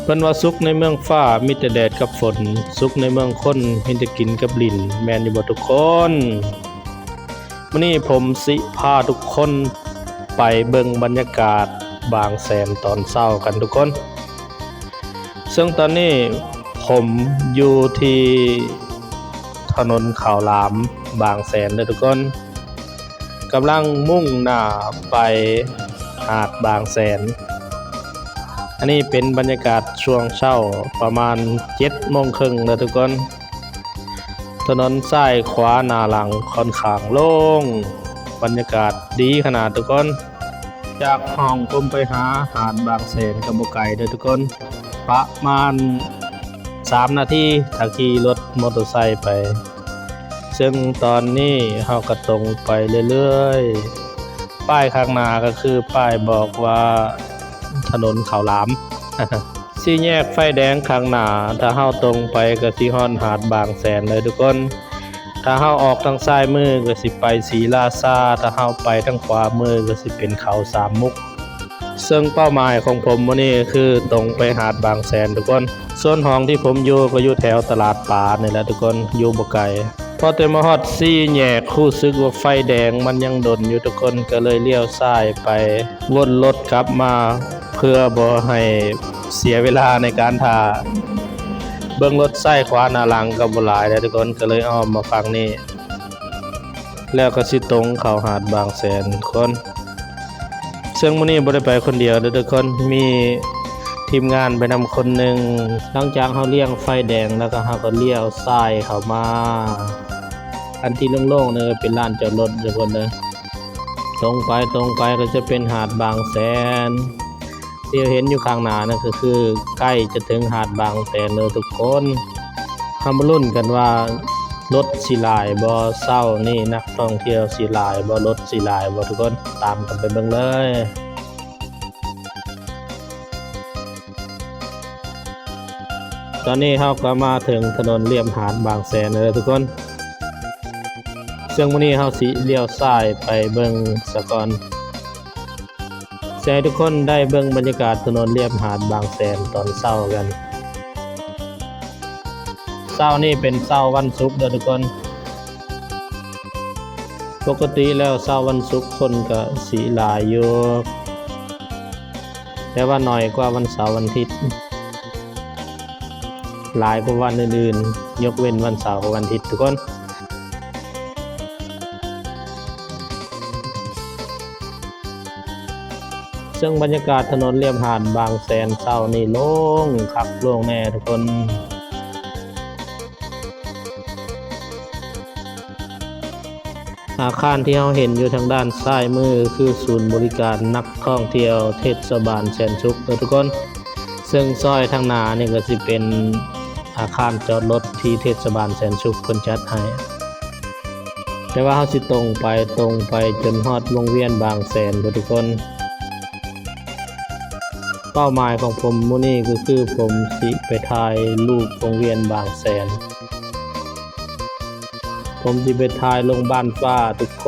เพิ่นว่าสุขในเมืองฟ้ามีแต่แดดกับฝนสุขในเมืองคนมีแต่กินกับลิ้นแม่นอยู่บ่ทุกคนมื้อนี้ผมสิพาทุกคนไปเบิ่งบรรยากาศบางแสนตอนเช้ากันทุกคนซึ่งตอนนี้ผมอยู่ที่ถนนข้าวหลามบางแสนเด้อทุกคนกำลังมุ่งหน้าไปหาดบางแสนอันนี้เป็นบรรยากาศช่วงเช้าประมาณ 7:30 น. นะทุกคนถนนซ้ายขวาหน้าหลังค่อนข้างโล่งบรรยากาศดีขนาดทุกคนจากห้องผมไปหาหาดบางแสนกับบ่ไกลเด้อทุกคนประมาณ3 นาทีถ้าขี่รถมอเตอร์ไซค์ไปซึ่งตอนนี้เฮาก็ตรงไปเรื่อยๆป้ายข้างหน้าก็คือป้ายบอกว่าถนนข้าวหลาม สี่แยกไฟแดงข้างหน้าถ้าเฮาตรงไปก็สิฮอดหาดบางแสนเลยทุกคนถ้าเฮาออกทางซ้ายมือก็สิไปศรีราชาถ้าเฮาไปทางขวามือก็สิเป็นเขาสามมุกซึ่งเป้าหมายของผมวันนี้คือตรงไปหาดบางแสนทุกคนส่วนห้องที่ผมอยู่ก็อยู่แถวตลาดป่านี่แหละทุกคนอยู่บ่ไกลพอแต่มาฮอดสี่แยกรู้สึกว่าไฟแดงมันยังดนอยู่ทุกคนก็เลยเลี้ยวซ้ายไปวนรถกลับมาเพื่อบ่ให้เสียเวลาในการท่าเบิ่งรถซ้ายขวาหน้าหลังก็บ่หลายแล้วทุกคนก็เลยอ้อมมาฝั่งนี้แล้วก็สิตรงเข้าหาดบางแสนคนซึ่งมื้อนี้บ่ได้ไปคนเดียวเด้อทุกคนมีทีมงานไปนำคนหนึ่งหลังจากเฮาเลี้ยงไฟแดงแล้วก็เฮาก็เลี้ยวซ้ายเข้ามาอันที่โล่งๆนี่เป็นลานจอดรถทุกคนเด้อตรงไปก็จะเป็นหาดบางแสนที่เห็นอยู่ข้างหน้านั่นก็คือใกล้จะถึงหาดบางแสนแล้วทุกคนเฮามาลุ้นกันว่ารถสิหลายบ่เช้านี่นักท่องเที่ยวสิหลายบ่รถสิหลายบ่ทุกคนตามกันไปเบิ่งเลยตอนนี้เฮาก็มาถึงถนนเลียบหาดบางแสนแล้วทุกคนซึ่งมื้อนี้เฮาสิเลี้ยวซ้ายไปเบิ่งซะก่อนสิให้ทุกคนได้เบิ่งบรรยากาศถนนเลียบหาดบางแสนตอนเช้ากันเช้านี้เป็นเช้าวันศุกร์เด้อทุกคนปกติแล้วเช้าวันศุกร์คนก็สิหลายอยู่แต่ว่าน้อยกว่าวันเสาร์วันอาทิตย์หลายกว่าวันอื่นๆยกเว้นวันเสาร์กับวันอาทิตย์ทุกคนซึ่งบรรยากาศถนนเลียบหาดบางแสนเช้านี่โล่งคักโล่งแน่ทุกคนอาคารที่เราเห็นอยู่ทางด้านซ้ายมือคือศูนย์บริการนักท่องเที่ยวเทศบาลแสนสุขทุกคนซึ่งซอยทางหน้านี่ก็สิเป็นอาคารจอดรถที่เทศบาลแสนสุขเพิ่นจัดให้แต่ว่าเฮาสิตรงไปจนฮอดวงเวียนบางแสนทุกคนเป้าหมายของผมมื้อนี้ก็คือผมสิไปถ่ายรูปวงเวียนบางแสนผมสิไปถ่ายลงบ้านฟ้าทุกค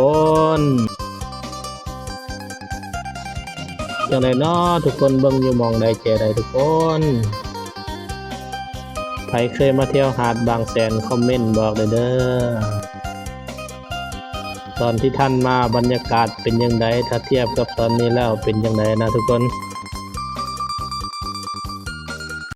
นจังได๋น้อทุกคนเบิ่งอยู่หม่องใดแจใดทุกคนใครเคยมาเที่ยวหาดบางแสนคอมเมนต์บอกเลยเด้อตอนที่ท่านมาบรรยากาศเป็นจังไดถ้าเทียบกับตอนนี้แล้วเป็นจังไดนะทุกคน